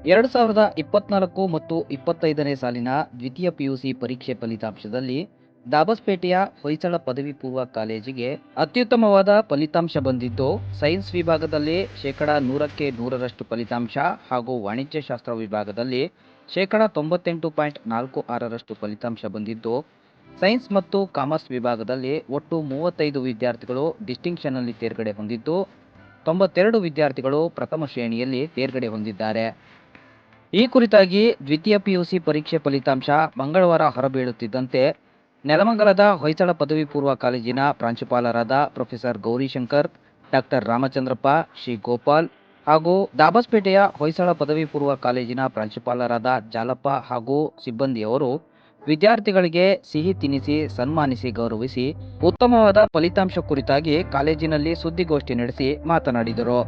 2024 ಮತ್ತು 25ನೇ ಸಾಲಿನ ದ್ವಿತೀಯ ಪಿಯುಸಿ ಪರೀಕ್ಷೆ ಫಲಿತಾಂಶದಲ್ಲಿ ದಾಬಸ್ಪೇಟೆಯ ಹೊಯ್ಸಳ ಪದವಿ ಪೂರ್ವ ಕಾಲೇಜಿಗೆ ಅತ್ಯುತ್ತಮವಾದ ಫಲಿತಾಂಶ ಬಂದಿದ್ದು, ಸೈನ್ಸ್ ವಿಭಾಗದಲ್ಲಿ ಶೇಕಡ 100ಕ್ಕೆ 100ರಷ್ಟು ಫಲಿತಾಂಶ ಹಾಗೂ ವಾಣಿಜ್ಯಶಾಸ್ತ್ರ ವಿಭಾಗದಲ್ಲಿ ಶೇಕಡ 98.46ರಷ್ಟು ಫಲಿತಾಂಶ ಬಂದಿದ್ದು, ಸೈನ್ಸ್ ಮತ್ತು ಕಾಮರ್ಸ್ ವಿಭಾಗದಲ್ಲಿ ಒಟ್ಟು 35 ವಿದ್ಯಾರ್ಥಿಗಳು ಡಿಸ್ಟಿಂಕ್ಷನ್ನಲ್ಲಿ ತೇರ್ಗಡೆ ಹೊಂದಿದ್ದು, 92 ವಿದ್ಯಾರ್ಥಿಗಳು ಪ್ರಥಮ ಶ್ರೇಣಿಯಲ್ಲಿ ತೇರ್ಗಡೆ ಹೊಂದಿದ್ದಾರೆ. ಈ ಕುರಿತಾಗಿ ದ್ವಿತೀಯ ಪಿಯುಸಿ ಪರೀಕ್ಷೆ ಫಲಿತಾಂಶ ಮಂಗಳವಾರ ಹೊರಬೀಳುತ್ತಿದ್ದಂತೆ ನೆಲಮಂಗಲದ ಹೊಯ್ಸಳ ಪದವಿ ಪೂರ್ವ ಕಾಲೇಜಿನ ಪ್ರಾಂಶುಪಾಲರಾದ ಪ್ರೊಫೆಸರ್ ಗೌರಿಶಂಕರ್, ಡಾಕ್ಟರ್ ರಾಮಚಂದ್ರಪ್ಪ, ಶ್ರೀ ಗೋಪಾಲ್ ಹಾಗೂ ದಾಬಸ್ಪೇಟೆಯ ಹೊಯ್ಸಳ ಪದವಿ ಪೂರ್ವ ಕಾಲೇಜಿನ ಪ್ರಾಂಶುಪಾಲರಾದ ಜಾಲಪ್ಪ ಹಾಗೂ ಸಿಬ್ಬಂದಿಯವರು ವಿದ್ಯಾರ್ಥಿಗಳಿಗೆ ಸಿಹಿ ತಿನ್ನಿಸಿ ಸನ್ಮಾನಿಸಿ ಗೌರವಿಸಿ ಉತ್ತಮವಾದ ಫಲಿತಾಂಶ ಕುರಿತಾಗಿ ಕಾಲೇಜಿನಲ್ಲಿ ಸುದ್ದಿಗೋಷ್ಠಿ ನಡೆಸಿ ಮಾತನಾಡಿದರು.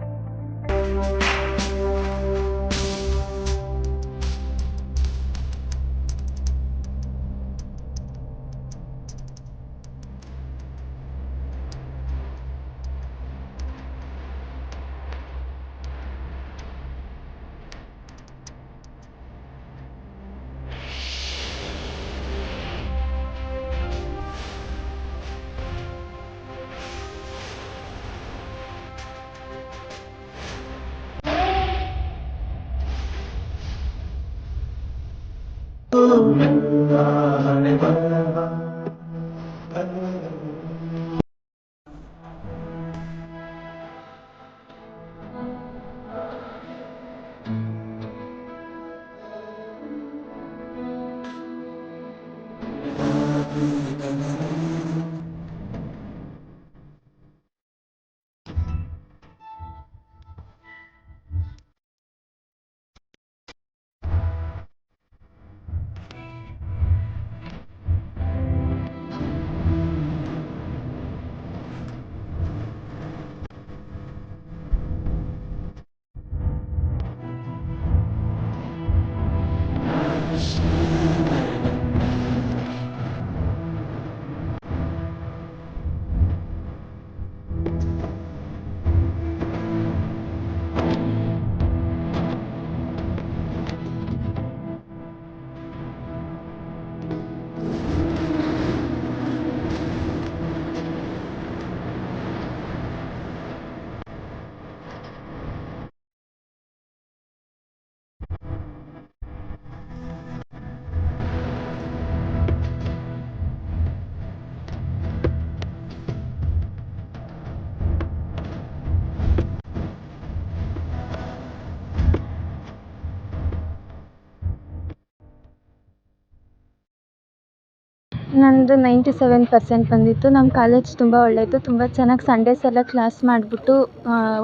ನಂದು 97% ಬಂದಿತ್ತು. ನಮ್ಮ ಕಾಲೇಜ್ ತುಂಬ ಒಳ್ಳೆಯದು. ತುಂಬ ಚೆನ್ನಾಗಿ ಸಂಡೇಸ್ ಎಲ್ಲ ಕ್ಲಾಸ್ ಮಾಡಿಬಿಟ್ಟು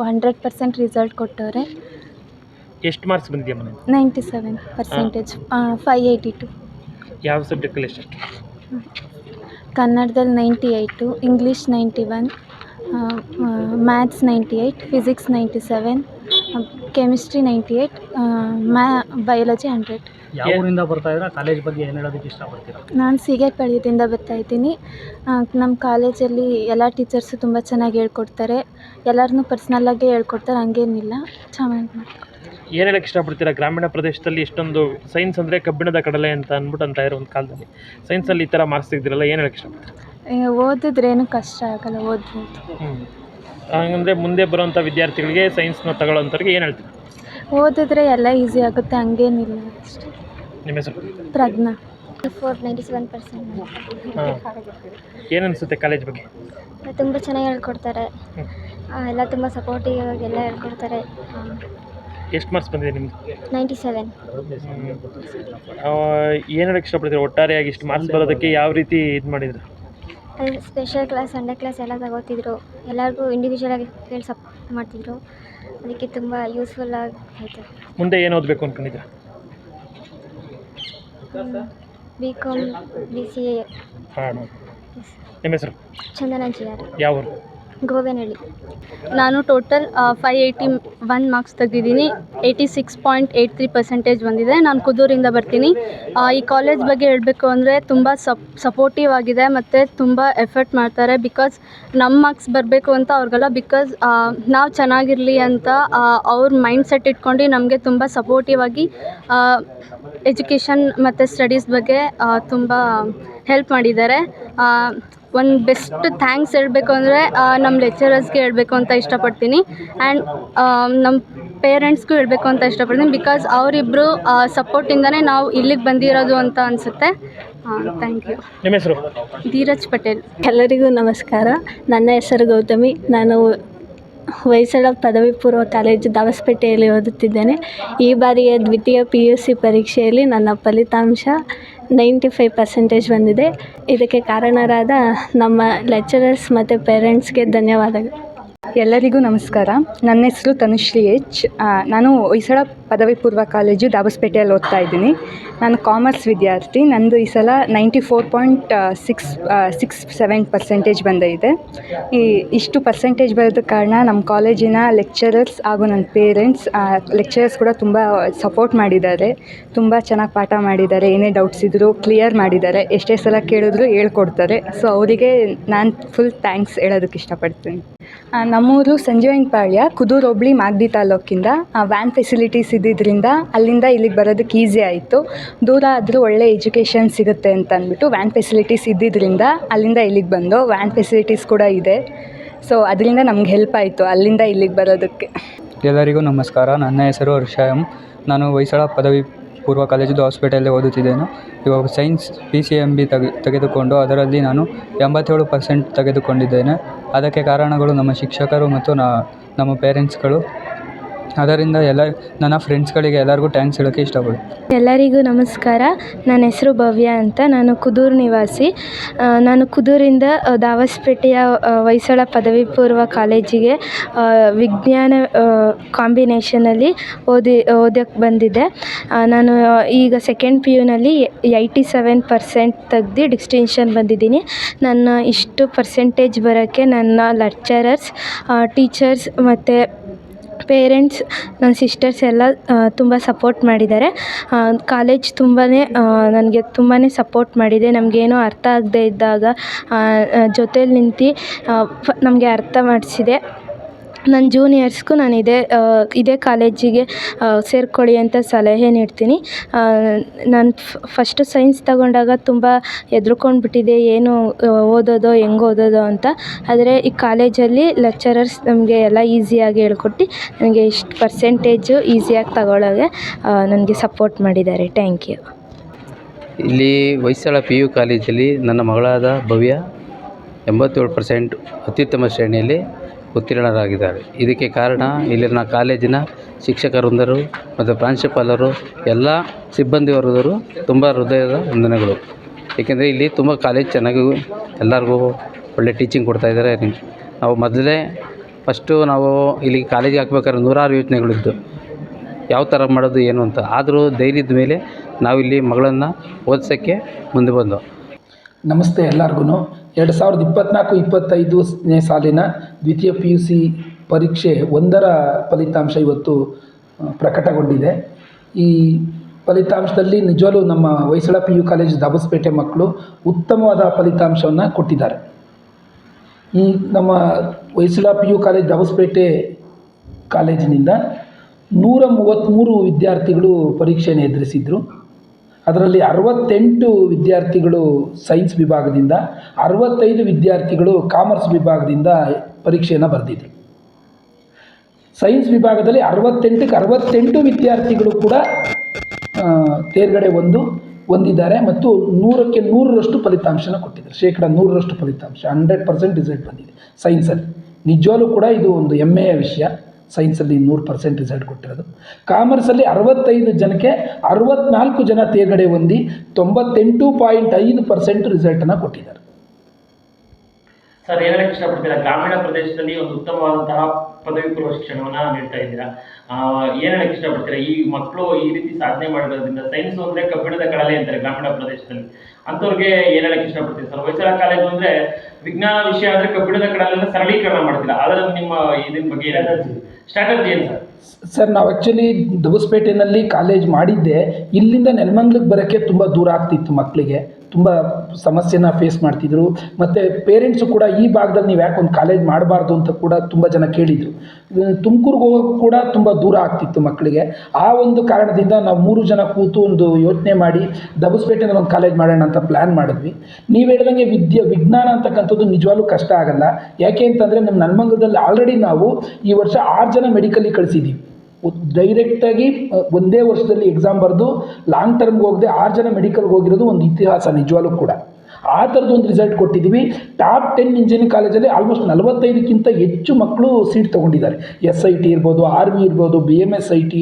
100% ರಿಸಲ್ಟ್ ಕೊಟ್ಟವ್ರೆ. ಎಷ್ಟು ಮಾರ್ಕ್ಸ್ ಬಂದಿದೆಯಮ್ಮ ನಿನಗೆ? 97%, 582. ಯಾವ ಸಬ್ಜೆಕ್ಟಲ್ಲಿ ಎಷ್ಟು? ಕನ್ನಡದಲ್ಲಿ 98, English 91, maths 98, physics 97, chemistry 98, biology 100. ಯಾವ ಊರಿಂದ ಬರ್ತಾ ಇದ್ದೀರಾ? ಕಾಲೇಜ್ ಬಗ್ಗೆ ಏನು ಹೇಳೋದಕ್ಕೆ ಇಷ್ಟಪಡ್ತೀರಾ? ನಾನು ಸೀಗೆಪಾಳ್ಯದಿಂದ ಬರ್ತಾಯಿದ್ದೀನಿ. ನಮ್ಮ ಕಾಲೇಜಲ್ಲಿ ಎಲ್ಲ ಟೀಚರ್ಸು ತುಂಬ ಚೆನ್ನಾಗಿ ಹೇಳ್ಕೊಡ್ತಾರೆ. ಎಲ್ಲರನ್ನೂ ಪರ್ಸ್ನಲ್ಲಾಗೇ ಹೇಳ್ಕೊಡ್ತಾರೆ, ಹಂಗೇನಿಲ್ಲ, ಚೆನ್ನಾಗಿ ಮಾಡ್ತಾರೆ. ಏನು ಹೇಳಕ್ಕೆ ಇಷ್ಟಪಡ್ತೀರಾ? ಗ್ರಾಮೀಣ ಪ್ರದೇಶದಲ್ಲಿ ಇಷ್ಟೊಂದು ಸೈನ್ಸ್ ಅಂದರೆ ಕಬ್ಬಿಣದ ಕಡಲೆ ಅಂತ ಅಂತ ಇರೋ ಒಂದು ಕಾಲದಲ್ಲಿ ಸೈನ್ಸಲ್ಲಿ ಈ ಥರ ಮಾರ್ಕ್ಸ್ ತೆಗೆದಿರಲ್ಲ, ಏನು ಹೇಳಕ್ಕೆ ಇಷ್ಟಪಡ್ತೀರಾ? ಓದಿದ್ರೇನು ಕಷ್ಟ ಆಗಲ್ಲ, ಓದ್ಬೋದು. ಹಾಗಂದರೆ ಮುಂದೆ ಬರುವಂಥ ವಿದ್ಯಾರ್ಥಿಗಳಿಗೆ ಸೈನ್ಸ್ನ ತಗೊಳ್ಳೋಂಥವ್ರಿಗೆ ಏನು ಹೇಳ್ತೀರಾ? ಓದಿದ್ರೆ ಎಲ್ಲ ಈಸಿ ಆಗುತ್ತೆ, ಹಂಗೇನಿಲ್ಲ ಅಷ್ಟೇ. ನಿಮ್ಮ ಹೆಸರು? ಪ್ರಜ್ಞಾ. 97%. ಏನು ಅನಿಸುತ್ತೆ ಕಾಲೇಜ್ ಬಗ್ಗೆ? ತುಂಬ ಚೆನ್ನಾಗಿ ಹೇಳ್ಕೊಡ್ತಾರೆ, ಎಲ್ಲ ತುಂಬ ಸಪೋರ್ಟಿವ್ ಆಗೆಲ್ಲ ಹೇಳ್ಕೊಡ್ತಾರೆ. ಎಷ್ಟು ಮಾರ್ಕ್ಸ್ ಬಂದಿದೆ ನಿಮ್ಗೆ? 97. ಏನು ಹೇಳಕ್ಕೆ ಇಷ್ಟಪಡ್ತೀರಾ? ಒಟ್ಟಾರೆಯಾಗಿ ಇಷ್ಟು ಮಾರ್ಕ್ಸ್ ಬರೋದಕ್ಕೆ ಯಾವ ರೀತಿ ಇದು ಮಾಡಿದ್ರು? ಅದು ಸ್ಪೆಷಲ್ ಕ್ಲಾಸ್, ಸಂಡೇ ಕ್ಲಾಸ್ ಎಲ್ಲ ತಗೋತಿದ್ರು, ಎಲ್ಲರಿಗೂ ಇಂಡಿವಿಜುವಲಾಗಿ ಹೇಳಿ ಸಪೋರ್ಟ್ ಮಾಡ್ತಿದ್ರು. ಅದಕ್ಕೆ ತುಂಬ ಯೂಸ್ಫುಲ್ ಆಯಿತು. ಮುಂದೆ ಏನು ಓದಬೇಕು ಅಂದ್ಕೊಂಡಿದ್ದೀರಾ? BCom, BCA. ಹಾಂ. ನಿಮ್ಮ ಹೆಸರು? ಚಂದನ GR. ಯಾವ ಊರು? ಗೋವೆನಹಳ್ಳಿ. ನಾನು ಟೋಟಲ್ 581 ಮಾರ್ಕ್ಸ್ ತೆಗೆದಿದ್ದೀನಿ. 86.83% ಬಂದಿದೆ. ನಾನು ಕುದೂರಿಂದ ಬರ್ತೀನಿ. ಈ ಕಾಲೇಜ್ ಬಗ್ಗೆ ಹೇಳಬೇಕು ಅಂದರೆ ತುಂಬ ಸಪೋರ್ಟಿವ್ ಆಗಿದೆ ಮತ್ತು ತುಂಬ ಎಫರ್ಟ್ ಮಾಡ್ತಾರೆ. ಬಿಕಾಸ್ ನಮ್ಮ ಮಾರ್ಕ್ಸ್ ಬರಬೇಕು ಅಂತ ಅವ್ರಿಗಲ್ಲ, ಬಿಕಾಸ್ ನಾವು ಚೆನ್ನಾಗಿರಲಿ ಅಂತ ಅವ್ರ ಮೈಂಡ್ ಸೆಟ್ ಇಟ್ಕೊಂಡು ನಮಗೆ ತುಂಬ ಸಪೋರ್ಟಿವ್ ಆಗಿ ಎಜುಕೇಷನ್ ಮತ್ತು ಸ್ಟಡೀಸ್ ಬಗ್ಗೆ ತುಂಬ ಹೆಲ್ಪ್ ಮಾಡಿದ್ದಾರೆ. ಒಂದು ಬೆಸ್ಟ್ ಥ್ಯಾಂಕ್ಸ್ ಹೇಳಬೇಕು ಅಂದರೆ ನಮ್ಮ ಲೆಕ್ಚರರ್ಸ್ಗೆ ಹೇಳಬೇಕು ಅಂತ ಇಷ್ಟಪಡ್ತೀನಿ. ಆ್ಯಂಡ್ ನಮ್ಮ ಪೇರೆಂಟ್ಸ್ಗೂ ಹೇಳಬೇಕು ಅಂತ ಇಷ್ಟಪಡ್ತೀನಿ. ಬಿಕಾಸ್ ಅವರಿಬ್ಬರು ಸಪೋರ್ಟಿಂದನೇ ನಾವು ಇಲ್ಲಿಗೆ ಬಂದಿರೋದು ಅಂತ ಅನಿಸುತ್ತೆ. Thank you. ನಿಮ್ಮ ಹೆಸರು? ಧೀರಜ್ ಪಟೇಲ್. ಎಲ್ಲರಿಗೂ ನಮಸ್ಕಾರ. ನನ್ನ ಹೆಸರು ಗೌತಮಿ. ನಾನು ಹೊಯ್ಸಳ ಪದವಿ ಪೂರ್ವ ಕಾಲೇಜು ದಾಬಸ್ಪೇಟೆಯಲ್ಲಿ ಓದುತ್ತಿದ್ದೇನೆ. ಈ ಬಾರಿಯ ದ್ವಿತೀಯ PUC ಪರೀಕ್ಷೆಯಲ್ಲಿ ನನ್ನ ಫಲಿತಾಂಶ 95% ಬಂದಿದೆ. ಇದಕ್ಕೆ ಕಾರಣರಾದ ನಮ್ಮ ಲೆಕ್ಚರರ್ಸ್ ಮತ್ತು ಪೇರೆಂಟ್ಸ್ಗೆ ಧನ್ಯವಾದಗಳು. ಎಲ್ಲರಿಗೂ ನಮಸ್ಕಾರ. ನನ್ನ ಹೆಸರು ತನುಶ್ರೀ H. ನಾನು ಹೊಯ್ಸಳ ಪದವಿ ಪೂರ್ವ ಕಾಲೇಜು ದಾಬಸ್ಪೇಟೆಯಲ್ಲಿ ಓದ್ತಾ ಇದ್ದೀನಿ. ನಾನು ಕಾಮರ್ಸ್ ವಿದ್ಯಾರ್ಥಿ. ನಂದು ಈ ಸಲ 94.67% ಬಂದಿದೆ. ಇಷ್ಟು ಪರ್ಸೆಂಟೇಜ್ ಬರೋದಕ್ಕೆ ಕಾರಣ ನಮ್ಮ ಕಾಲೇಜಿನ ಲೆಕ್ಚರರ್ಸ್ ಹಾಗೂ ನನ್ನ ಪೇರೆಂಟ್ಸ್. ಲೆಕ್ಚರರ್ಸ್ ಕೂಡ ತುಂಬ ಸಪೋರ್ಟ್ ಮಾಡಿದ್ದಾರೆ. ತುಂಬ ಚೆನ್ನಾಗಿ ಪಾಠ ಮಾಡಿದ್ದಾರೆ. ಏನೇ ಡೌಟ್ಸ್ ಇದ್ದರೂ ಕ್ಲಿಯರ್ ಮಾಡಿದ್ದಾರೆ. ಎಷ್ಟೇ ಸಲ ಕೇಳಿದ್ರು ಹೇಳ್ಕೊಡ್ತಾರೆ. ಸೊ ಅವರಿಗೆ ನಾನು ಫುಲ್ ಥ್ಯಾಂಕ್ಸ್ ಹೇಳೋದಕ್ಕೆ ಇಷ್ಟಪಡ್ತೀನಿ. ನಮ್ಮೂರು ಸಂಜೀವನಪಾಳ್ಯ, ಕುದೂರು ಹೋಬಳಿ, ಮಾಗಡಿ ತಾಲೂಕಿಂದ. ವ್ಯಾನ್ ಫೆಸಿಲಿಟೀಸ್ ಇದ್ದಿದ್ದರಿಂದ ಅಲ್ಲಿಂದ ಇಲ್ಲಿಗೆ ಬರೋದಕ್ಕೆ ಈಸಿ ಆಯಿತು. ದೂರ ಆದರೂ ಒಳ್ಳೆ ಎಜುಕೇಷನ್ ಸಿಗುತ್ತೆ ಅಂತ ಅಂದ್ಬಿಟ್ಟು ವ್ಯಾನ್ ಫೆಸಿಲಿಟೀಸ್ ಇದ್ದಿದ್ದರಿಂದ ಅಲ್ಲಿಂದ ಇಲ್ಲಿಗೆ ಬಂದು ವ್ಯಾನ್ ಫೆಸಿಲಿಟೀಸ್ ಕೂಡ ಇದೆ. ಸೊ ಅದರಿಂದ ನಮ್ಗೆ ಹೆಲ್ಪ್ ಆಯಿತು ಅಲ್ಲಿಂದ ಇಲ್ಲಿಗೆ ಬರೋದಕ್ಕೆ. ಎಲ್ಲರಿಗೂ ನಮಸ್ಕಾರ. ನನ್ನ ಹೆಸರು ಹರ್ಷ ಎಂ. ನಾನು ಹೊಯ್ಸಳ ಪದವಿ ಪೂರ್ವ ಕಾಲೇಜು ದಾಬಸ್ಪೇಟೆಯಲ್ಲಿ ಓದುತ್ತಿದ್ದೇನೆ. ಇವಾಗ ಸೈನ್ಸ್ PCMB ತೆಗೆದುಕೊಂಡು ಅದರಲ್ಲಿ ನಾನು 87% ತೆಗೆದುಕೊಂಡಿದ್ದೇನೆ. ಅದಕ್ಕೆ ಕಾರಣಗಳು ನಮ್ಮ ಶಿಕ್ಷಕರು ಮತ್ತು ನಮ್ಮ ಪೇರೆಂಟ್ಸ್ಗಳು. ಅದರಿಂದ ನನ್ನ ಫ್ರೆಂಡ್ಸ್ಗಳಿಗೆ ಎಲ್ಲರಿಗೂ ಥ್ಯಾಂಕ್ಸ್ ಹೇಳೋಕ್ಕೆ ಇಷ್ಟಪಡ್ತೀನಿ. ಎಲ್ಲರಿಗೂ ನಮಸ್ಕಾರ. ನನ್ನ ಹೆಸರು ಭವ್ಯ ಅಂತ. ನಾನು ಕುದೂರು ನಿವಾಸಿ. ನಾನು ಕುದೂರಿಂದ ದಾಬಸ್ಪೇಟೆಯ ಹೊಯ್ಸಳ ಪದವಿ ಪೂರ್ವ ಕಾಲೇಜಿಗೆ ವಿಜ್ಞಾನ ಕಾಂಬಿನೇಷನಲ್ಲಿ ಓದಕ್ಕೆ ಬಂದಿದ್ದೆ. ನಾನು ಈಗ ಸೆಕೆಂಡ್ PUನಲ್ಲಿ 87% ತೆಗ್ದು ಡಿಸ್ಟಿಂಕ್ಷನ್ ಬಂದಿದ್ದೀನಿ. ನನ್ನ ಇಷ್ಟು ಪರ್ಸೆಂಟೇಜ್ ಬರೋಕ್ಕೆ ನನ್ನ ಲೆಕ್ಚರರ್ಸ್, ಟೀಚರ್ಸ್ ಮತ್ತು ಪೇರೆಂಟ್ಸ್, ನನ್ನ ಸಿಸ್ಟರ್ಸ್ ಎಲ್ಲ ತುಂಬ ಸಪೋರ್ಟ್ ಮಾಡಿದ್ದಾರೆ. ಕಾಲೇಜ್ ನನಗೆ ತುಂಬಾ ಸಪೋರ್ಟ್ ಮಾಡಿದೆ. ನಮಗೇನೋ ಅರ್ಥ ಆಗದೇ ಇದ್ದಾಗ ಜೊತೇಲಿ ನಿಂತು ನಮಗೆ ಅರ್ಥ ಮಾಡಿಸಿದೆ. ನನ್ನ ಜೂನಿಯರ್ಸ್ಗೂ ನಾನು ಇದೇ ಕಾಲೇಜಿಗೆ ಸೇರ್ಕೊಳ್ಳಿ ಅಂತ ಸಲಹೆ ನೀಡ್ತೀನಿ. ನಾನು ಫಸ್ಟು ಸೈನ್ಸ್ ತಗೊಂಡಾಗ ತುಂಬ ಹೆದ್ರುಕೊಂಡ್ಬಿಟ್ಟಿದ್ದೆ, ಏನು ಓದೋದೋ ಹೆಂಗೆ ಓದೋದೋ ಅಂತ. ಆದರೆ ಈ ಕಾಲೇಜಲ್ಲಿ ಲೆಕ್ಚರರ್ಸ್ ನಮಗೆ ಎಲ್ಲ ಈಸಿಯಾಗಿ ಹೇಳ್ಕೊಟ್ಟು ನನಗೆ ಇಷ್ಟು ಪರ್ಸೆಂಟೇಜು ಈಸಿಯಾಗಿ ತಗೊಳ್ಳೋಗೆ ನನಗೆ ಸಪೋರ್ಟ್ ಮಾಡಿದ್ದಾರೆ. Thank you. ಇಲ್ಲಿ ಹೊಯ್ಸಳ PU ಕಾಲೇಜಲ್ಲಿ ನನ್ನ ಮಗಳಾದ ಭವ್ಯ 87% ಅತ್ಯುತ್ತಮ ಶ್ರೇಣಿಯಲ್ಲಿ ಉತ್ತೀರ್ಣರಾಗಿದ್ದಾರೆ. ಇದಕ್ಕೆ ಕಾರಣ ಇಲ್ಲಿನ ಕಾಲೇಜಿನ ಶಿಕ್ಷಕ ವೃಂದರು ಮತ್ತು ಪ್ರಾಂಶುಪಾಲರು, ಎಲ್ಲ ಸಿಬ್ಬಂದಿ ವರ್ಗದವರು ತುಂಬ ಹೃದಯದ ವಂದನೆಗಳು. ಏಕೆಂದರೆ ಇಲ್ಲಿ ತುಂಬ ಕಾಲೇಜ್ ಚೆನ್ನಾಗಿ ಎಲ್ಲರಿಗೂ ಒಳ್ಳೆ ಟೀಚಿಂಗ್ ಕೊಡ್ತಾಯಿದ್ದಾರೆ. ನಾವು ಫಸ್ಟು ನಾವು ಇಲ್ಲಿಗೆ ಕಾಲೇಜಿಗೆ ಹಾಕ್ಬೇಕಾದ್ರೆ ನೂರಾರು ಯೋಚನೆಗಳಿದ್ದು, ಯಾವ ಥರ ಮಾಡೋದು ಏನು ಅಂತ. ಆದರೂ ಧೈರ್ಯದ ಮೇಲೆ ನಾವಿಲ್ಲಿ ಮಗಳನ್ನು ಓದಿಸೋಕ್ಕೆ ಮುಂದೆ ಬಂದು. ನಮಸ್ತೆ ಎಲ್ಲರಿಗೂ. 2024-25ನೇ ಸಾಲಿನ ದ್ವಿತೀಯ PUC ಪರೀಕ್ಷೆ 1ರ ಫಲಿತಾಂಶ ಇವತ್ತು ಪ್ರಕಟಗೊಂಡಿದೆ. ಈ ಫಲಿತಾಂಶದಲ್ಲಿ ನಿಜವಾಗ್ಲೂ ನಮ್ಮ ಹೊಯ್ಸಳ PU ಕಾಲೇಜು ದಾಬಸ್ಪೇಟೆ ಮಕ್ಕಳು ಉತ್ತಮವಾದ ಫಲಿತಾಂಶವನ್ನು ಕೊಟ್ಟಿದ್ದಾರೆ. ಈ ನಮ್ಮ ಹೊಯ್ಸಳ PU ಕಾಲೇಜ್ ದಾಬಸ್ಪೇಟೆ ಕಾಲೇಜಿನಿಂದ 133 ವಿದ್ಯಾರ್ಥಿಗಳು ಪರೀಕ್ಷೆಯನ್ನು ಎದುರಿಸಿದರು. ಅದರಲ್ಲಿ 68 ವಿದ್ಯಾರ್ಥಿಗಳು ಸೈನ್ಸ್ ವಿಭಾಗದಿಂದ, 65 ವಿದ್ಯಾರ್ಥಿಗಳು ಕಾಮರ್ಸ್ ವಿಭಾಗದಿಂದ ಪರೀಕ್ಷೆಯನ್ನು ಬರೆದಿದ್ರು. ಸೈನ್ಸ್ ವಿಭಾಗದಲ್ಲಿ 68 ವಿದ್ಯಾರ್ಥಿಗಳು ಕೂಡ ತೇರ್ಗಡೆ ಹೊಂದಿದ್ದಾರೆ ಮತ್ತು 100ಕ್ಕೆ 100ರಷ್ಟು ಫಲಿತಾಂಶನ ಕೊಟ್ಟಿದ್ದಾರೆ. 100% ಫಲಿತಾಂಶ, 100% ರಿಸಲ್ಟ್ ಬಂದಿದೆ ಸೈನ್ಸಲ್ಲಿ. ನಿಜವಾಗ್ಲೂ ಕೂಡ ಇದು ಒಂದು ಹೆಮ್ಮೆಯ ವಿಷಯ. ಸೈನ್ಸಲ್ಲಿ 100% ರಿಸಲ್ಟ್ ಕೊಟ್ಟಿರೋದು. ಕಾಮರ್ಸಲ್ಲಿ 65 ಜನಕ್ಕೆ 64 ಜನ ತೇರ್ಗಡೆ ಹೊಂದಿ 98.5% ರಿಸಲ್ಟನ್ನು ಕೊಟ್ಟಿದ್ದಾರೆ. ಸರ್, ಏನು ಹೇಳಕ್ಕೆ ಇಷ್ಟಪಡ್ತೀರಾ? ಗ್ರಾಮೀಣ ಪ್ರದೇಶದಲ್ಲಿ ಒಂದು ಉತ್ತಮವಾದಂತಹ ಪದವಿ ಪೂರ್ವ ಶಿಕ್ಷಣವನ್ನು ನೀಡ್ತಾ ಇದ್ದೀರಾ. ಏನು ಹೇಳಕ್ಕೆ ಇಷ್ಟಪಡ್ತೀರಾ? ಈ ಮಕ್ಕಳು ಈ ರೀತಿ ಸಾಧನೆ ಮಾಡಿರೋದ್ರಿಂದ, ಸೈನ್ಸ್ ಅಂದರೆ ಕಬ್ಬಿಣದ ಕಡಲೆ ಅಂತಾರೆ ಗ್ರಾಮೀಣ ಪ್ರದೇಶದಲ್ಲಿ, ಅಂಥವ್ರಿಗೆ ಏನು ಹೇಳಕ್ಕೆ ಇಷ್ಟಪಡ್ತೀರಿ ಸರ್? ಹೊಯ್ಸಳ ಕಾಲೇಜು ಅಂದರೆ ವಿಜ್ಞಾನ ವಿಷಯ ಅಂದರೆ ಕಬ್ಬಿಣದ ಕಡಲೆಲ್ಲ ಸರಳೀಕರಣ ಮಾಡ್ತೀರಾ, ಅದರ ನಿಮ್ಮ ಇದರ ಬಗ್ಗೆ ಸ್ಟ್ರಾಟಜಿ ಏನು ಸರ್? ಸರ್, ನಾವು ಆ್ಯಕ್ಚುಲಿ ದಬಸ್ಪೇಟೆಯಲ್ಲಿ ಕಾಲೇಜ್ ಮಾಡಿದ್ದೆ. ಇಲ್ಲಿಂದ ನೆಲಮಂಗ್ಲಕ್ಕೆ ಬರೋಕ್ಕೆ ತುಂಬ ದೂರ ಆಗ್ತಿತ್ತು, ಮಕ್ಕಳಿಗೆ ತುಂಬ ಸಮಸ್ಯೆನ ಫೇಸ್ ಮಾಡ್ತಿದ್ರು. ಮತ್ತು ಪೇರೆಂಟ್ಸು ಕೂಡ ಈ ಭಾಗದಲ್ಲಿ ನೀವು ಯಾಕೆ ಒಂದು ಕಾಲೇಜ್ ಮಾಡಬಾರ್ದು ಅಂತ ಕೂಡ ತುಂಬ ಜನ ಕೇಳಿದರು. ತುಮಕೂರಿಗೆ ಹೋಗೋಕ್ಕೆ ಕೂಡ ತುಂಬ ದೂರ ಆಗ್ತಿತ್ತು ಮಕ್ಕಳಿಗೆ. ಆ ಒಂದು ಕಾರಣದಿಂದ ನಾವು 3 ಜನ ಕೂತು ಒಂದು ಯೋಚನೆ ಮಾಡಿ ದಬಸ್ಪೇಟೆಯಲ್ಲಿ ಒಂದು ಕಾಲೇಜ್ ಮಾಡೋಣ ಅಂತ ಪ್ಲ್ಯಾನ್ ಮಾಡಿದ್ವಿ. ನೀವು ಹೇಳ್ದಂಗೆ ವಿಜ್ಞಾನ ಅಂತಕ್ಕಂಥದ್ದು ನಿಜವಾಗ್ಲೂ ಕಷ್ಟ ಆಗಲ್ಲ. ಯಾಕೆ ಅಂತಂದರೆ ನಮ್ಮ ನೆಲಮಂಗಲದಲ್ಲಿ ಆಲ್ರೆಡಿ ನಾವು ಈ ವರ್ಷ 6 ಜನ ಮೆಡಿಕಲಿಗೆ ಕಳಿಸಿದ್ದೀವಿ. ಡೈರೆಕ್ಟಾಗಿ ಒಂದೇ ವರ್ಷದಲ್ಲಿ ಎಕ್ಸಾಮ್ ಬರೆದು ಲಾಂಗ್ ಟರ್ಮ್ಗೆ ಹೋಗದೆ 6 ಜನ ಮೆಡಿಕಲ್ಗೆ ಹೋಗಿರೋದು ಒಂದು ಇತಿಹಾಸ ನಿಜವಾಗ್ಲೂ ಕೂಡ. ಆ ಥರದ್ದು ಒಂದು ರಿಸಲ್ಟ್ ಕೊಟ್ಟಿದ್ದೀವಿ. ಟಾಪ್ 10 ಇಂಜಿನಿಯರಿಂಗ್ ಕಾಲೇಜಲ್ಲಿ ಆಲ್ಮೋಸ್ಟ್ 45ಕ್ಕಿಂತ ಹೆಚ್ಚು ಮಕ್ಕಳು ಸೀಟ್ ತೊಗೊಂಡಿದ್ದಾರೆ. SIT ಇರ್ಬೋದು, RV ಇರ್ಬೋದು, BMSIT,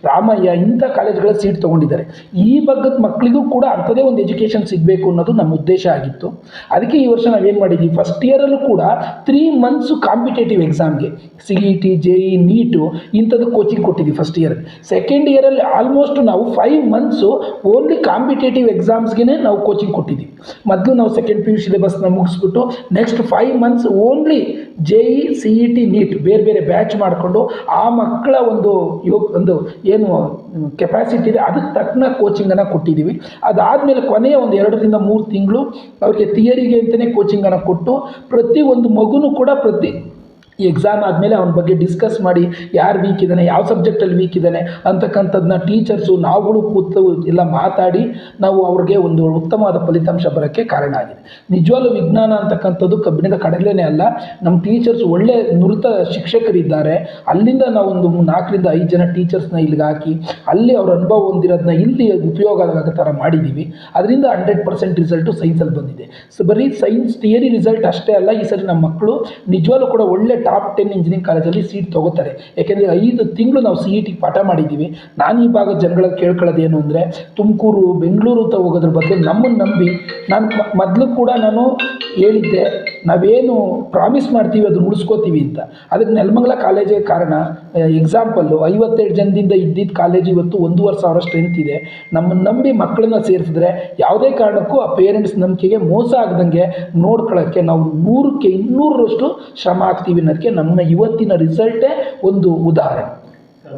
ರಾಮಯ್ಯ, ಇಂಥ ಕಾಲೇಜ್ಗಳ ಸೀಟ್ ತೊಗೊಂಡಿದ್ದಾರೆ. ಈ ಭಾಗದ ಮಕ್ಕಳಿಗೂ ಕೂಡ ಅಂಥದೇ ಒಂದು ಎಜುಕೇಷನ್ ಸಿಗಬೇಕು ಅನ್ನೋದು ನಮ್ಮ ಉದ್ದೇಶ ಆಗಿತ್ತು. ಅದಕ್ಕೆ ಈ ವರ್ಷ ನಾವೇನು ಮಾಡಿದ್ವಿ, ಫಸ್ಟ್ ಇಯರಲ್ಲೂ ಕೂಡ 3 ಮಂತ್ಸು ಕಾಂಪಿಟೇಟಿವ್ ಎಕ್ಸಾಮ್ಗೆ CET, JEE, ನೀಟು ಇಂಥದ್ದು ಕೋಚಿಂಗ್ ಕೊಟ್ಟಿದ್ವಿ ಫಸ್ಟ್ ಇಯರಲ್ಲಿ. ಸೆಕೆಂಡ್ ಇಯರಲ್ಲಿ ಆಲ್ಮೋಸ್ಟ್ ನಾವು 5 ಮಂತ್ಸು ಓನ್ಲಿ ಕಾಂಪಿಟೇಟಿವ್ ಎಕ್ಸಾಮ್ಸ್ಗೆ ನಾವು ಕೋಚಿಂಗ್ ಕೊಟ್ಟಿದ್ದೀವಿ. ಮೊದಲು ನಾವು ಸೆಕೆಂಡ್ PU ಸಿಲೆಬಸ್ನ ಮುಗಿಸ್ಬಿಟ್ಟು next 5 months only JEE, CET, NEET ಬೇರೆ ಬೇರೆ ಬ್ಯಾಚ್ ಮಾಡಿಕೊಂಡು ಆ ಮಕ್ಕಳ ಒಂದು ಏನು ಕೆಪಾಸಿಟಿ ಇದೆ ಅದಕ್ಕೆ ತಕ್ಕನ ಕೋಚಿಂಗನ್ನು ಕೊಟ್ಟಿದ್ದೀವಿ. ಅದಾದಮೇಲೆ ಕೊನೆಯ ಒಂದು 2 ರಿಂದ 3 ತಿಂಗಳು ಅವ್ರಿಗೆ ಥಿಯರಿಗೆ ಅಂತಲೇ ಕೋಚಿಂಗನ್ನು ಕೊಟ್ಟು ಪ್ರತಿ ಒಂದು ಮಗುನೂ ಕೂಡ ಈ ಎಕ್ಸಾಮ್ ಆದಮೇಲೆ ಅವನ ಬಗ್ಗೆ ಡಿಸ್ಕಸ್ ಮಾಡಿ ಯಾರು ವೀಕ್ ಇದ್ದಾನೆ, ಯಾವ ಸಬ್ಜೆಕ್ಟಲ್ಲಿ ವೀಕ್ ಇದ್ದಾನೆ ಅಂತಕ್ಕಂಥದ್ದನ್ನ ಟೀಚರ್ಸು ನಾವುಗಳು ಕೂತು ಎಲ್ಲ ಮಾತಾಡಿ ನಾವು ಅವ್ರಿಗೆ ಒಂದು ಉತ್ತಮವಾದ ಫಲಿತಾಂಶ ಬರೋಕ್ಕೆ ಕಾರಣ ಆಗಿದೆ. ನಿಜವಾಗ್ಲೂ ವಿಜ್ಞಾನ ಅಂತಕ್ಕಂಥದ್ದು ಕಬ್ಬಿಣದ ಕಡಲೆನೇ ಅಲ್ಲ. ನಮ್ಮ ಟೀಚರ್ಸ್ ಒಳ್ಳೆ ನುರಿತ ಶಿಕ್ಷಕರಿದ್ದಾರೆ. ಅಲ್ಲಿಂದ ನಾವು ಒಂದು 4 ರಿಂದ 5 ಜನ ಟೀಚರ್ಸ್ನ ಇಲ್ಲಿಗೆ ಹಾಕಿ ಅಲ್ಲಿ ಅವ್ರ ಅನುಭವ ಹೊಂದಿರೋದನ್ನ ಇಲ್ಲಿ ಉಪಯೋಗ ಆಗೋ ಥರ ಮಾಡಿದ್ದೀವಿ. ಅದರಿಂದ 100% ರಿಸಲ್ಟು ಸೈನ್ಸಲ್ಲಿ ಬಂದಿದೆ. ಸೊ ಬರೀ ಸೈನ್ಸ್ ಥಿಯರಿ ರಿಸಲ್ಟ್ ಅಷ್ಟೇ ಅಲ್ಲ, ಈ ಸರಿ ನಮ್ಮ ಮಕ್ಕಳು ನಿಜವಾಗ್ಲೂ ಕೂಡ ಒಳ್ಳೆ ಟಾಪ್ 10 ಇಂಜಿನಿಯರಿಂಗ್ ಕಾಲೇಜಲ್ಲಿ ಸೀಟ್ ತೊಗೋತಾರೆ. ಯಾಕೆಂದರೆ 5 ತಿಂಗಳು ನಾವು CET ಪಾಠ ಮಾಡಿದ್ದೀವಿ. ನಾನು ಈ ಭಾಗದ ಜನಗಳಿಗೆ ಕೇಳ್ಕೊಳ್ಳೋದೇನು ಅಂದರೆ, ತುಮಕೂರು, ಬೆಂಗಳೂರು ಅಂತ ಹೋಗೋದ್ರ ಬದಲು ನಮ್ಮನ್ನು ನಂಬಿ, ನಾನು ಮೊದಲು ಕೂಡ ನಾನು ಹೇಳಿದ್ದೆ, ನಾವೇನು ಪ್ರಾಮಿಸ್ ಮಾಡ್ತೀವಿ ಅದು ಉಳಿಸ್ಕೋತೀವಿ ಅಂತ. ಅದಕ್ಕೆ ನೆಲಮಂಗಲ ಕಾಲೇಜೇ ಕಾರಣ. ಎಕ್ಸಾಂಪಲ್ಲು 52 ಜನದಿಂದ ಇದ್ದಿದ್ದ ಕಾಲೇಜು ಇವತ್ತು 1,500 ಸ್ಟ್ರೆಂತ್ ಇದೆ. ನಮ್ಮನ್ನು ನಂಬಿ ಮಕ್ಕಳನ್ನ ಸೇರಿಸಿದ್ರೆ ಯಾವುದೇ ಕಾರಣಕ್ಕೂ ಆ ಪೇರೆಂಟ್ಸ್ ನಂಬಿಕೆಗೆ ಮೋಸ ಆಗದಂಗೆ ನೋಡ್ಕೊಳ್ಳೋಕ್ಕೆ ನಾವು 100ಕ್ಕೆ 200ರಷ್ಟು ಶ್ರಮ ಆಗ್ತೀವಿ ಅನ್ನೋದಕ್ಕೆ ನಮ್ಮ ಇವತ್ತಿನ ರಿಸಲ್ಟೇ ಒಂದು ಉದಾಹರಣೆ.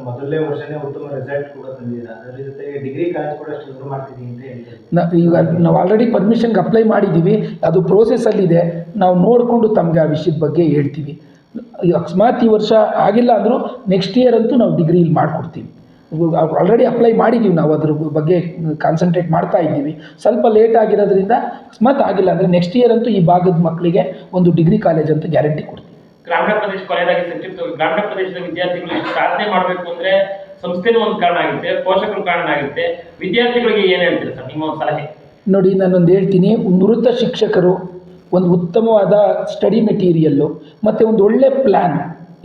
ಮೊದಲನೇ ವರ್ಷನೇ ಉತ್ತಮ ರಿಸಲ್ಟ್ ಕೂಡ ತಂದಿದ್ದೀರಾ. ಅದರ ಜೊತೆಗೆ ಡಿಗ್ರಿ ಕಾಲೇಜ್ ಕೂಡ ಶುರು ಮಾಡ್ತಿದ್ದೀವಿ ಅಂತ ಹೇಳ್ತೀವಿ. ಈಗ ನಾವು ಆಲ್ರೆಡಿ ಪರ್ಮಿಷನ್ಗೆ ಅಪ್ಲೈ ಮಾಡಿದ್ದೀವಿ, ಅದು ಪ್ರೋಸೆಸ್ಸಲ್ಲಿದೆ. ನಾವು ನೋಡಿಕೊಂಡು ತಮಗೆ ಆ ವಿಷಯದ ಬಗ್ಗೆ ಹೇಳ್ತೀವಿ. ಅಕಸ್ಮಾತ್ ಈ ವರ್ಷ ಆಗಿಲ್ಲ ಅಂದರೂ ನೆಕ್ಸ್ಟ್ ಇಯರ್ ಅಂತೂ ನಾವು ಡಿಗ್ರಿ ಇಲ್ಲಿ ಮಾಡಿಕೊಡ್ತೀವಿ. ಆಲ್ರೆಡಿ ಅಪ್ಲೈ ಮಾಡಿದ್ದೀವಿ, ನಾವು ಅದ್ರ ಬಗ್ಗೆ ಕಾನ್ಸಂಟ್ರೇಟ್ ಮಾಡ್ತಾ ಇದ್ದೀವಿ. ಸ್ವಲ್ಪ ಲೇಟ್ ಆಗಿರೋದ್ರಿಂದ ಅಕಸ್ಮಾತ್ ಆಗಿಲ್ಲ ಅಂದರೆ ನೆಕ್ಸ್ಟ್ ಇಯರ್ ಅಂತೂ ಈ ಭಾಗದ ಮಕ್ಕಳಿಗೆ ಒಂದು ಡಿಗ್ರಿ ಕಾಲೇಜ್ ಅಂತ ಗ್ಯಾರಂಟಿ ಕೊಡ್ತೀವಿ. ಗ್ರಾಮೀಣ ಪ್ರದೇಶ ಕೊನೆಯದಾಗಿ ಸಂಕ್ಷಿಪ್ತವಾಗಿ, ಗ್ರಾಮೀಣ ಪ್ರದೇಶದ ವಿದ್ಯಾರ್ಥಿಗಳು ಸಾಧನೆ ಮಾಡಬೇಕು ಅಂದರೆ ಸಂಸ್ಥೆನೂ ಒಂದು ಕಾರಣ ಆಗುತ್ತೆ, ಪೋಷಕರು ಕಾರಣ ಆಗುತ್ತೆ. ವಿದ್ಯಾರ್ಥಿಗಳಿಗೆ ಏನು ಹೇಳ್ತೀರಾ ಸರ್, ನಿಮ್ಮ ಒಂದು ಸಲಹೆ? ನೋಡಿ, ನಾನೊಂದು ಹೇಳ್ತೀನಿ. ನುರಿತ ಶಿಕ್ಷಕರು, ಒಂದು ಉತ್ತಮವಾದ ಸ್ಟಡಿ ಮೆಟೀರಿಯಲ್ಲು ಮತ್ತು ಒಂದು ಒಳ್ಳೆ ಪ್ಲ್ಯಾನ್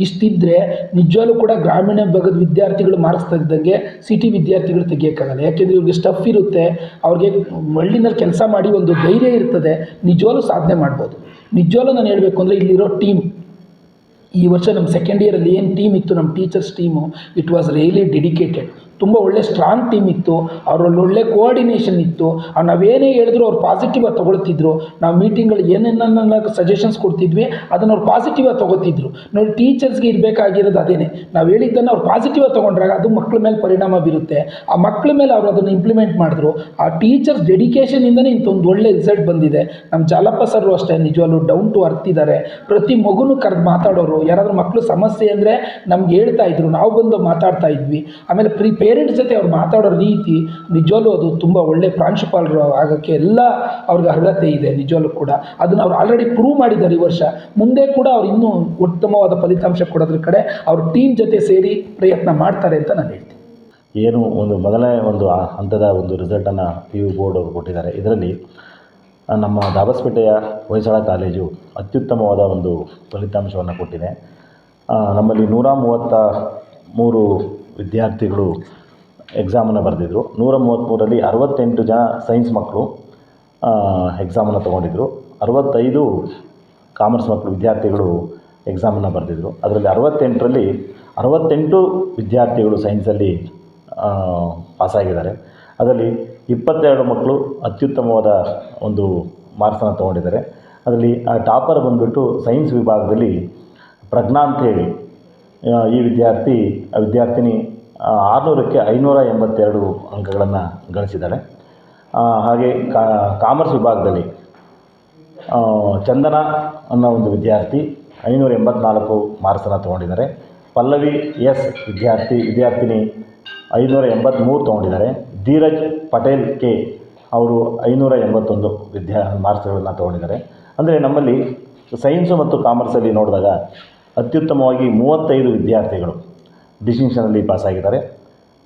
ಇಷ್ಟಿದ್ದರೆ ನಿಜವಾಗ್ಲೂ ಕೂಡ ಗ್ರಾಮೀಣ ಭಾಗದ ವಿದ್ಯಾರ್ಥಿಗಳು ಮಾರ್ಕ್ಸ್ ತೆಗೆದಂಗೆ ಸಿಟಿ ವಿದ್ಯಾರ್ಥಿಗಳು ತೆಗಿಯೋಕ್ಕಾಗಲ್ಲ. ಯಾಕೆಂದರೆ ಇವ್ರಿಗೆ ಸ್ಟಫ್ ಇರುತ್ತೆ, ಅವ್ರಿಗೆ ಹಳ್ಳಿನಲ್ಲಿ ಕೆಲಸ ಮಾಡಿ ಒಂದು ಧೈರ್ಯ ಇರ್ತದೆ, ನಿಜವಾಗ್ಲೂ ಸಾಧನೆ ಮಾಡ್ಬೋದು. ನಿಜವಾಗ್ಲೂ ನಾನು ಹೇಳಬೇಕು ಅಂದರೆ ಇಲ್ಲಿರೋ ಟೀಮ್, ಈ ವರ್ಷ ನಮ್ಮ ಸೆಕೆಂಡ್ ಇಯರಲ್ಲಿ ಏನು ಟೀಮ್ ಇತ್ತು, ನಮ್ಮ teachers team, it was really dedicated. ತುಂಬ ಒಳ್ಳೆ ಸ್ಟ್ರಾಂಗ್ ಟೀಮ್ ಇತ್ತು. ಅವರಲ್ಲಿ ಒಳ್ಳೆ ಕೋಆರ್ಡಿನೇಷನ್ ಇತ್ತು. ನಾವೇನೇ ಹೇಳಿದ್ರು ಅವ್ರು ಪಾಸಿಟಿವಾಗಿ ತೊಗೊಳ್ತಿದ್ರು. ನಾವು ಮೀಟಿಂಗ್ಗಳು ಏನೇನ ಸಜೆಷನ್ಸ್ ಕೊಡ್ತಿದ್ವಿ ಅದನ್ನು ಅವ್ರು ಪಾಸಿಟಿವಾಗಿ ತೊಗೋತಿದ್ರು. ನೋಡಿ, ಟೀಚರ್ಸ್ಗೆ ಇರಬೇಕಾಗಿರೋದು ಅದೇನೆ. ನಾವು ಹೇಳಿದ್ದನ್ನು ಅವ್ರು ಪಾಸಿಟಿವಾಗಿ ತೊಗೊಂಡ್ರಾಗ ಅದು ಮಕ್ಕಳ ಮೇಲೆ ಪರಿಣಾಮ ಬೀರುತ್ತೆ. ಆ ಮಕ್ಕಳ ಮೇಲೆ ಅವರು ಅದನ್ನು ಇಂಪ್ಲಿಮೆಂಟ್ ಮಾಡಿದ್ರು. ಆ ಟೀಚರ್ಸ್ ಡೆಡಿಕೇಷನಿಂದನೇ ಇಂಥ ಒಂದು ಒಳ್ಳೆ ರಿಸಲ್ಟ್ ಬಂದಿದೆ. ನಮ್ಮ ಜಾಲಪ್ಪ ಸರ್ ಅಷ್ಟೇ, ನಿಜವಾಗ್ಲೂ ಡೌನ್ ಟು ಅರ್ತ್ ಇದ್ದಾರೆ. ಪ್ರತಿ ಮಗುನೂ ಕರೆದು ಮಾತಾಡೋರು. ಯಾರಾದರೂ ಮಕ್ಕಳು ಸಮಸ್ಯೆ ಅಂದರೆ ನಮ್ಗೆ ಹೇಳ್ತಾ ಇದ್ರು, ನಾವು ಬಂದು ಮಾತಾಡ್ತಾ ಇದ್ವಿ. ಆಮೇಲೆ ಪೇರೆಂಟ್ಸ್ ಜೊತೆ ಅವ್ರು ಮಾತಾಡೋ ರೀತಿ ನಿಜವಾಗ್ಲೂ ಅದು ತುಂಬ ಒಳ್ಳೆ ಪ್ರಾಂಶುಪಾಲರು ಆಗೋಕ್ಕೆ ಎಲ್ಲ ಅವ್ರಿಗೆ ಅರ್ಹತೆ ಇದೆ. ನಿಜವಾಗ್ಲೂ ಕೂಡ ಅದನ್ನು ಅವ್ರು ಆಲ್ರೆಡಿ ಪ್ರೂವ್ ಮಾಡಿದ್ದಾರೆ. ಈ ವರ್ಷ ಮುಂದೆ ಕೂಡ ಅವ್ರು ಇನ್ನೂ ಉತ್ತಮವಾದ ಫಲಿತಾಂಶ ಕೊಡೋದ್ರ ಕಡೆ ಅವ್ರ ಟೀಮ್ ಜೊತೆ ಸೇರಿ ಪ್ರಯತ್ನ ಮಾಡ್ತಾರೆ ಅಂತ ನಾನು ಹೇಳ್ತೀನಿ. ಏನು ಮೊದಲನೇ ಹಂತದ ರಿಸಲ್ಟನ್ನು PU ಬೋರ್ಡ್ ಅವರು ಕೊಟ್ಟಿದ್ದಾರೆ. ಇದರಲ್ಲಿ ನಮ್ಮ ದಾಬಸ್ಪೇಟೆಯ ಹೊಯ್ಸಳ ಕಾಲೇಜು ಅತ್ಯುತ್ತಮವಾದ ಫಲಿತಾಂಶವನ್ನು ಕೊಟ್ಟಿದೆ. ನಮ್ಮಲ್ಲಿ 133 ವಿದ್ಯಾರ್ಥಿಗಳು ಎಕ್ಸಾಮನ್ನು ಬರೆದಿದ್ದರು. 133ರಲ್ಲಿ 68 ಜನ ಸೈನ್ಸ್ ಮಕ್ಕಳು ಎಕ್ಸಾಮನ್ನು ತೊಗೊಂಡಿದ್ದರು. 65 ಕಾಮರ್ಸ್ ಮಕ್ಕಳು ವಿದ್ಯಾರ್ಥಿಗಳು ಎಕ್ಸಾಮನ್ನು ಬರೆದಿದ್ರು. ಅದರಲ್ಲಿ 68 ವಿದ್ಯಾರ್ಥಿಗಳು ಸೈನ್ಸಲ್ಲಿ ಪಾಸಾಗಿದ್ದಾರೆ. ಅದರಲ್ಲಿ 22 ಮಕ್ಕಳು ಅತ್ಯುತ್ತಮವಾದ ಒಂದು ಮಾರ್ಕ್ಸನ್ನು ತೊಗೊಂಡಿದ್ದಾರೆ. ಅದರಲ್ಲಿ ಟಾಪರ್ ಬಂದುಬಿಟ್ಟು ಸೈನ್ಸ್ ವಿಭಾಗದಲ್ಲಿ ಪ್ರಜ್ಞಾ ಅಂತೇಳಿ ಈ ವಿದ್ಯಾರ್ಥಿನಿ 600ಕ್ಕೆ 582 ಅಂಕಗಳನ್ನು ಗಳಿಸಿದ್ದಾಳೆ. ಹಾಗೆ ಕಾಮರ್ಸ್ ವಿಭಾಗದಲ್ಲಿ ಚಂದನ ಅನ್ನೋ ಒಂದು ವಿದ್ಯಾರ್ಥಿ 584 ಮಾರ್ಕ್ಸನ್ನು ತೊಗೊಂಡಿದ್ದಾರೆ. ಪಲ್ಲವಿ ಎಸ್ ವಿದ್ಯಾರ್ಥಿನಿ 583 ತೊಗೊಂಡಿದ್ದಾರೆ. ಧೀರಜ್ ಪಟೇಲ್ ಕೆ ಅವರು 581 ಮಾರ್ಕ್ಸ್ಗಳನ್ನು ತೊಗೊಂಡಿದ್ದಾರೆ. ಅಂದರೆ ನಮ್ಮಲ್ಲಿ ಸೈನ್ಸು ಮತ್ತು ಕಾಮರ್ಸಲ್ಲಿ ನೋಡಿದಾಗ ಅತ್ಯುತ್ತಮವಾಗಿ 35 ವಿದ್ಯಾರ್ಥಿಗಳು ಡಿಸ್ಟಿಂಕ್ಷನಲ್ಲಿ ಪಾಸಾಗಿದ್ದಾರೆ.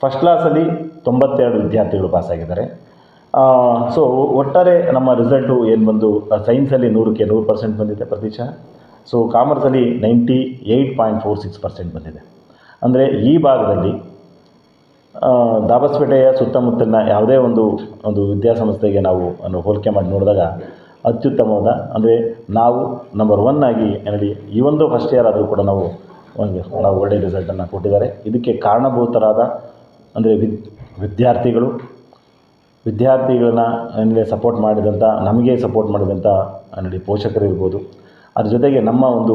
ಫಸ್ಟ್ ಕ್ಲಾಸಲ್ಲಿ 92 ವಿದ್ಯಾರ್ಥಿಗಳು ಪಾಸಾಗಿದ್ದಾರೆ. ಸೊ ಒಟ್ಟಾರೆ ನಮ್ಮ ರಿಸಲ್ಟು ಏನು ಬಂದು ಸೈನ್ಸಲ್ಲಿ 100ಕ್ಕೆ 100% ಬಂದಿದೆ ಪ್ರತಿಶತ. ಸೊ ಕಾಮರ್ಸಲ್ಲಿ 98.46% ಬಂದಿದೆ. ಅಂದರೆ ಈ ಭಾಗದಲ್ಲಿ ದಾಬಸ್ಪೇಟೆಯ ಸುತ್ತಮುತ್ತಲಿನ ಯಾವುದೇ ಒಂದು ವಿದ್ಯಾಸಂಸ್ಥೆಗೆ ನಾವು ಹೋಲಿಕೆ ಮಾಡಿ ನೋಡಿದಾಗ ಅತ್ಯುತ್ತಮವಾದ, ಅಂದರೆ ನಾವು ನಂಬರ್ 1 ಆಗಿ ಈ ಒಂದು ಫಸ್ಟ್ ಇಯರ್ ಆದರೂ ಕೂಡ ನಾವು ಒಳ್ಳೆಯ ರಿಸಲ್ಟನ್ನು ಕೊಟ್ಟಿದ್ದಾರೆ. ಇದಕ್ಕೆ ಕಾರಣಭೂತರಾದ ಅಂದರೆ ವಿದ್ಯಾರ್ಥಿಗಳನ್ನ ಸಪೋರ್ಟ್ ಮಾಡಿದಂಥ, ನಮಗೆ ಸಪೋರ್ಟ್ ಮಾಡಿದಂಥ ಪೋಷಕರು ಇರ್ಬೋದು. ಅದ್ರ ಜೊತೆಗೆ ನಮ್ಮ ಒಂದು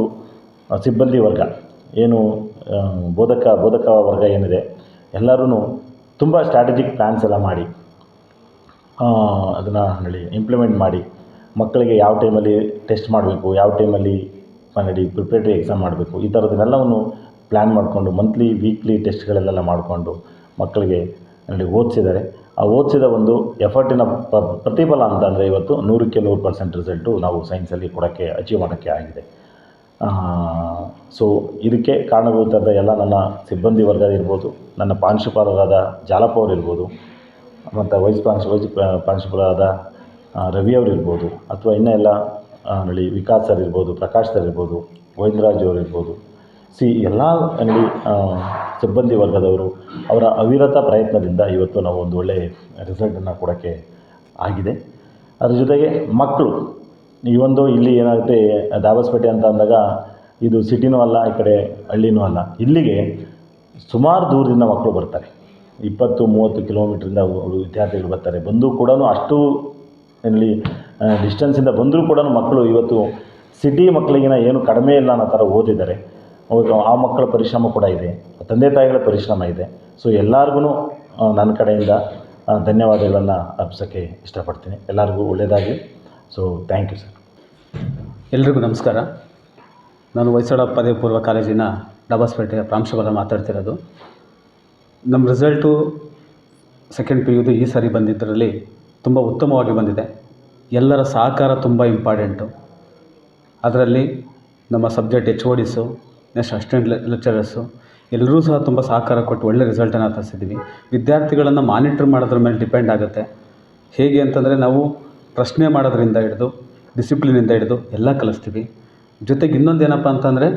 ಸಿಬ್ಬಂದಿ ವರ್ಗ ಏನು ಬೋಧಕ ವರ್ಗ ಏನಿದೆ ಎಲ್ಲರೂ ತುಂಬ ಸ್ಟ್ರಾಟಜಿಕ್ ಪ್ಲ್ಯಾನ್ಸ್ ಎಲ್ಲ ಮಾಡಿ ಅದನ್ನು ಇಂಪ್ಲಿಮೆಂಟ್ ಮಾಡಿ ಮಕ್ಕಳಿಗೆ ಯಾವ ಟೈಮಲ್ಲಿ ಟೆಸ್ಟ್ ಮಾಡಬೇಕು, ಯಾವ ಟೈಮಲ್ಲಿ ಪ್ರಿಪ್ರೇಟರಿ ಎಕ್ಸಾಮ್ ಮಾಡಬೇಕು, ಈ ಥರದನ್ನೆಲ್ಲವನ್ನು ಪ್ಲ್ಯಾನ್ ಮಾಡಿಕೊಂಡು ಮಂತ್ಲಿ ವೀಕ್ಲಿ ಟೆಸ್ಟ್ಗಳೆಲ್ಲ ಮಾಡಿಕೊಂಡು ಮಕ್ಕಳಿಗೆ ಓದಿಸಿದ್ದಾರೆ. ಆ ಓದಿಸಿದ ಒಂದು ಎಫರ್ಟಿನ ಪ್ರತಿಫಲ ಅಂತಂದರೆ ಇವತ್ತು 100ಕ್ಕೆ 100% ರಿಸಲ್ಟು ನಾವು ಸೈನ್ಸಲ್ಲಿ ಅಚೀವ್ ಮಾಡೋಕ್ಕೆ ಆಗಿದೆ. ಸೊ ಇದಕ್ಕೆ ಕಾರಣಭೂತರಾದ ಎಲ್ಲ ನನ್ನ ಸಿಬ್ಬಂದಿ ವರ್ಗ ಇರ್ಬೋದು, ನನ್ನ ಪ್ರಾಂಶುಪಾಲರಾದ ಜಾಲಪ್ಪ ಅವರು ಇರ್ಬೋದು, ಮತ್ತು ವೈಸ್ ಪ್ರಾಂಶುಪಾಲರಾದ ರವಿ ಅವರು ಇರ್ಬೋದು, ಅಥವಾ ಇನ್ನೂ ಎಲ್ಲ ವಿಕಾಸ್ ಸರ್ ಇರ್ಬೋದು, ಪ್ರಕಾಶ್ ಸರ್ ಇರ್ಬೋದು, ಗೋವಿಂದರಾಜ್ ಅವರು ಇರ್ಬೋದು. ಎಲ್ಲ ಸಿಬ್ಬಂದಿ ವರ್ಗದವರು ಅವರ ಅವಿರತ ಪ್ರಯತ್ನದಿಂದ ಇವತ್ತು ನಾವು ಒಂದು ಒಳ್ಳೆಯ ರಿಸಲ್ಟನ್ನು ಕೊಡೋಕ್ಕೆ ಆಗಿದೆ. ಅದ್ರ ಜೊತೆಗೆ ಮಕ್ಕಳು ಇಲ್ಲಿ ಏನಾಗುತ್ತೆ, ದಾಬಸ್ಪೇಟೆ ಅಂತ ಅಂದಾಗ ಇದು ಸಿಟಿನೂ ಅಲ್ಲ, ಈ ಕಡೆ ಹಳ್ಳಿನೂ ಅಲ್ಲ. ಇಲ್ಲಿಗೆ ಸುಮಾರು ದೂರದಿಂದ ಮಕ್ಕಳು ಬರ್ತಾರೆ. 20-30 ಕಿಲೋಮೀಟ್ರಿಂದ ವಿದ್ಯಾರ್ಥಿಗಳು ಬರ್ತಾರೆ. ಬಂದು ಕೂಡ ಅಷ್ಟು ಡಿಸ್ಟೆನ್ಸಿಂದ ಬಂದರೂ ಕೂಡ ಮಕ್ಕಳು ಇವತ್ತು ಸಿಟಿ ಮಕ್ಕಳಿಗಿನ ಏನು ಕಡಿಮೆ ಇಲ್ಲ ಅನ್ನೋ ಥರ ಓದಿದ್ದಾರೆ. ಆ ಮಕ್ಕಳ ಪರಿಶ್ರಮ ಕೂಡ ಇದೆ, ತಂದೆ ತಾಯಿಗಳ ಪರಿಶ್ರಮ ಇದೆ. ಸೊ ಎಲ್ಲರಿಗೂ ನನ್ನ ಕಡೆಯಿಂದ ಧನ್ಯವಾದಗಳನ್ನು ಅರ್ಪಿಸೋಕ್ಕೆ ಇಷ್ಟಪಡ್ತೀನಿ. ಎಲ್ಲರಿಗೂ ಒಳ್ಳೆಯದಾಗಲಿ. So thank you sir. ಎಲ್ರಿಗೂ ನಮಸ್ಕಾರ. ನಾನು ಹೊಯ್ಸಳ ಪದವಿ ಪೂರ್ವ ಕಾಲೇಜಿನ ದಾಬಸ್ಪೇಟೆಯ ಪ್ರಾಂಶುಪಾಲ ಮಾತಾಡ್ತಿರೋದು. ನಮ್ಮ ರಿಸಲ್ಟು ಸೆಕೆಂಡ್ PUದು ಈ ಸಾರಿ ಬಂದಿದ್ದರಲ್ಲಿ ತುಂಬ ಉತ್ತಮವಾಗಿ ಬಂದಿದೆ. ಎಲ್ಲರ ಸಹಕಾರ ತುಂಬ ಇಂಪಾರ್ಟೆಂಟು. ಅದರಲ್ಲಿ ನಮ್ಮ ಸಬ್ಜೆಕ್ಟ್ HODಸು, ನೆಕ್ಸ್ಟ್ ಅಸಿಸ್ಟೆಂಟ್ ಲೆಕ್ಚರರ್ಸು ಎಲ್ಲರೂ ಸಹ ತುಂಬ ಸಹಕಾರ ಕೊಟ್ಟು ಒಳ್ಳೆ ರಿಸಲ್ಟನ್ನು ತರಿಸಿದ್ದೀವಿ. ವಿದ್ಯಾರ್ಥಿಗಳನ್ನು ಮಾನಿಟ್ರ್ ಮಾಡೋದ್ರ ಮೇಲೆ ಡಿಪೆಂಡ್ ಆಗುತ್ತೆ. ಹೇಗೆ ಅಂತಂದರೆ ನಾವು ಪ್ರಶ್ನೆ ಮಾಡೋದ್ರಿಂದ ಹಿಡಿದು ಡಿಸಿಪ್ಲಿನಿಂದ ಹಿಡಿದು ಎಲ್ಲ ಕಲಿಸ್ತೀವಿ. ಜೊತೆಗೆ ಇನ್ನೊಂದು ಏನಪ್ಪ ಅಂತಂದರೆ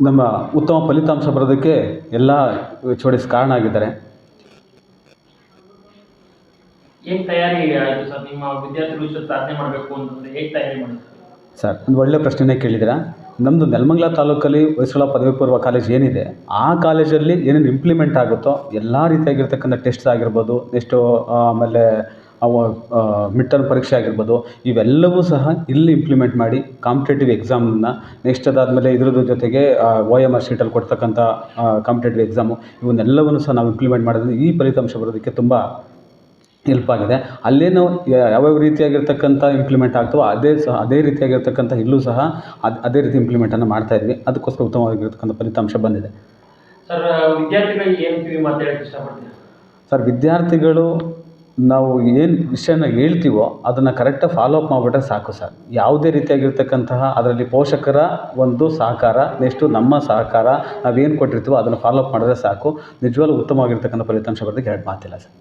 ನಮ್ಮ ಉತ್ತಮ ಫಲಿತಾಂಶ ಬರೋದಕ್ಕೆ ಎಲ್ಲ HODs ಕಾರಣ ಆಗಿದ್ದಾರೆ. ಹೇಗೆ ತಯಾರಿ ಆಯಿತು ಸರ್? ನಿಮ್ಮ ವಿದ್ಯಾರ್ಥಿಗಳು ಇಷ್ಟು ಸಾಧನೆ ಮಾಡಬೇಕು ಅಂತಂದರೆ ಹೇಗೆ ತಯಾರಿ ಮಾಡಿದ್ರು ಸರ್? ಒಂದು ಒಳ್ಳೆಯ ಪ್ರಶ್ನೆನೇ ಕೇಳಿದ್ದೀರಾ. ನಮ್ಮದು ನೆಲಮಂಗಲ ತಾಲೂಕಲ್ಲಿ ಹೊಯ್ಸಳ ಪದವಿ ಪೂರ್ವ ಕಾಲೇಜ್ ಏನಿದೆ, ಆ ಕಾಲೇಜಲ್ಲಿ ಏನೇನು ಇಂಪ್ಲಿಮೆಂಟ್ ಆಗುತ್ತೋ ಎಲ್ಲ ರೀತಿಯಾಗಿರ್ತಕ್ಕಂಥ ಟೆಸ್ಟ್ಸ್ ಆಗಿರ್ಬೋದು, ನೆಕ್ಸ್ಟು ಆಮೇಲೆ ಅವು ಮಿಡ್ ಟರ್ಮ್ ಪರೀಕ್ಷೆ ಆಗಿರ್ಬೋದು, ಇವೆಲ್ಲವೂ ಸಹ ಇಲ್ಲಿ ಇಂಪ್ಲಿಮೆಂಟ್ ಮಾಡಿ ಕಾಂಪಿಟೇಟಿವ್ ಎಕ್ಸಾಮನ್ನು, ನೆಕ್ಸ್ಟ್ ಅದಾದಮೇಲೆ ಇದ್ರದ್ದು ಜೊತೆಗೆ OMR ಶೀಟಲ್ಲಿ ಕೊಡ್ತಕ್ಕಂಥ ಕಾಂಪಿಟೇಟಿವ್ ಎಕ್ಸಾಮು, ಇವನ್ನೆಲ್ಲವನ್ನು ಸಹ ನಾವು ಇಂಪ್ಲಿಮೆಂಟ್ ಮಾಡೋದ್ರಿಂದ ಈ ಫಲಿತಾಂಶ ಬರೋದಕ್ಕೆ ತುಂಬ ಹೆಲ್ಪ್ ಆಗಿದೆ. ಅಲ್ಲೇನು ಯಾವ್ಯಾವ ರೀತಿಯಾಗಿರ್ತಕ್ಕಂಥ ಇಂಪ್ಲಿಮೆಂಟ್ ಆಗ್ತವೋ ಅದೇ ರೀತಿಯಾಗಿರ್ತಕ್ಕಂಥ ಇಲ್ಲೂ ಸಹ ಅದೇ ರೀತಿ ಇಂಪ್ಲಿಮೆಂಟನ್ನು ಮಾಡ್ತಾಯಿದ್ವಿ. ಅದಕ್ಕೋಸ್ಕರ ಉತ್ತಮವಾಗಿರ್ತಕ್ಕಂಥ ಫಲಿತಾಂಶ ಬಂದಿದೆ. ಸರ್, ವಿದ್ಯಾರ್ಥಿಗಳಿಗೆ ಏನು ಮಾತಾಡೋಕ್ಕೆ ಇಷ್ಟಪಡ್ತೀವಿ? ಸರ್, ವಿದ್ಯಾರ್ಥಿಗಳು ನಾವು ಏನು ವಿಷಯನ ಹೇಳ್ತೀವೋ ಅದನ್ನು ಕರೆಕ್ಟಾಗಿ ಫಾಲೋ ಅಪ್ ಮಾಡಿಬಿಟ್ರೆ ಸಾಕು ಸರ್. ಯಾವುದೇ ರೀತಿಯಾಗಿರ್ತಕ್ಕಂತಹ ಅದರಲ್ಲಿ ಪೋಷಕರ ಒಂದು ಸಹಕಾರ, ನೆಕ್ಸ್ಟು ನಮ್ಮ ಸಹಕಾರ, ನಾವೇನು ಕೊಟ್ಟಿರ್ತೀವೋ ಅದನ್ನು ಫಾಲೋ ಅಪ್ ಮಾಡಿದ್ರೆ ಸಾಕು. ನಿಜವಾಗ್ಲೂ ಉತ್ತಮವಾಗಿರ್ತಕ್ಕಂಥ ಫಲಿತಾಂಶ ಬರೋದಕ್ಕೆ ಎರಡು ಮಾತಿಲ್ಲ ಸರ್.